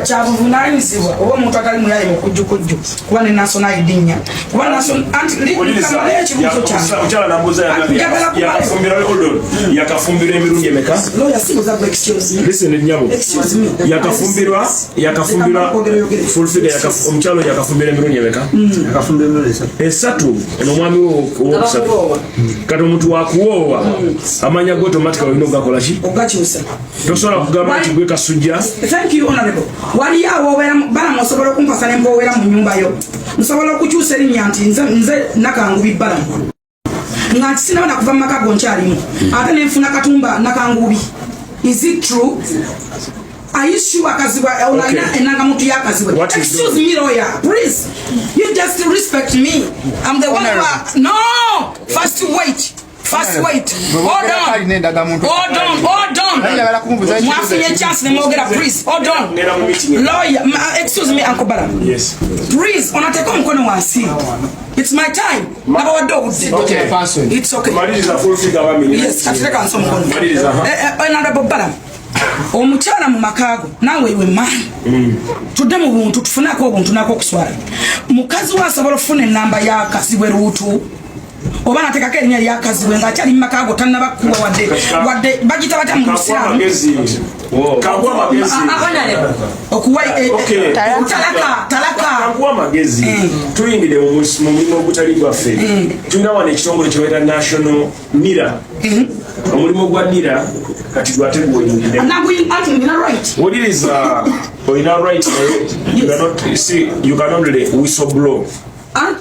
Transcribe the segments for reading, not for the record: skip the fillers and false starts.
kyabuvunanyizibwa oba omuntu atali muyaye mukujjukujju kuba ne national ID nya kuba national ekibuuzo yakafumbirwa emirundi emeka full figure omukyalo yakafumbirwa emirundi emeka esatu omwami wokusatu kati omuntu wakuwoowa amanya go automatically olina okugakola ki tosobola kugamba nti gwe kasujja. Thank you honorable. Waliyo Balaam osobola okumpasa ne mpoweera mu nnyumba yo nsobola okukyusa erinnya nti nze Nakangubi Balaam nga nti sinaba nakuva mu maka go nkyalimu ate ne nfuna katumba Nakangubi. Is it true? Are you sure Kazibwa excuse me lawyer please you just respect me. I'm the one who no first wait hold on mwafunye chance ne mwogera please hold on lawyer excuse me Uncle Balaam yes please onateka omukono wansi it's my time naba wadde obudde it's okay yes katuleka nsi omukono honorable Balaam omukyala mu makaago nawe iwe maani tudde mu buntu tufunako obuntu nako okuswala mukazi wasobola okufuna ennamba ya Kasibwe Ruutu oba natekako erinnya lya Kasibwe ng'akyali mu makaago tannabakuwa wadde bagita batya mu Lusiramu okuwa amagezi tuyingire mu mulimu ogutali gwaffe tulina wano ekitongole kyebaita national NIRA omulimu gwa NIRA kati gwateguweyingire wuliriza olina right you cannot really whistle blow.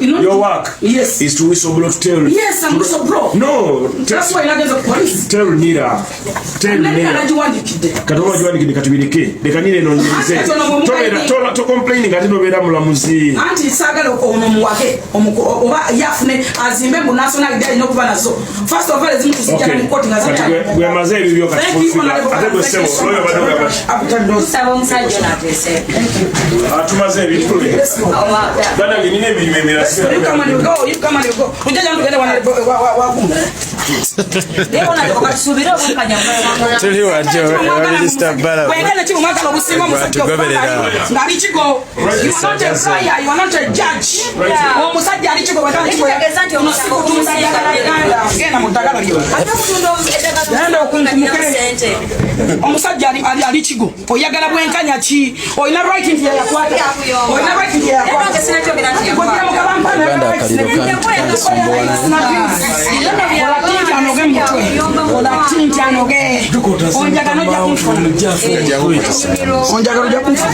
Your work is to whistleblow to tell. Yes, I'm whistleblow. No, that's why I get the police. Tell Nira. Katoma juandikide katubirike. Dekanire no nyize. To complaining ati no bera mulamuzi. Anti sagala onomu wake oba yafune azimbe mu national ID no kuba nazo. First of all ezimu kusijana mu court ngazata. Gwe maze bibyo katufika. Ate go sebo loyo badoga bashi. Usaba omusajja na pese. Atumaze ebintu. Dana nginine bime. You come and you go. Unjaja ndo genda wana Tell you what, Joe, Minister Balaam. You are not a lawyer, you are not a judge. Omusajja ali kigo oyagala bwenkanya ki oyina right nti yakwata oyina right nti yakwata onjagala ojja kunfuna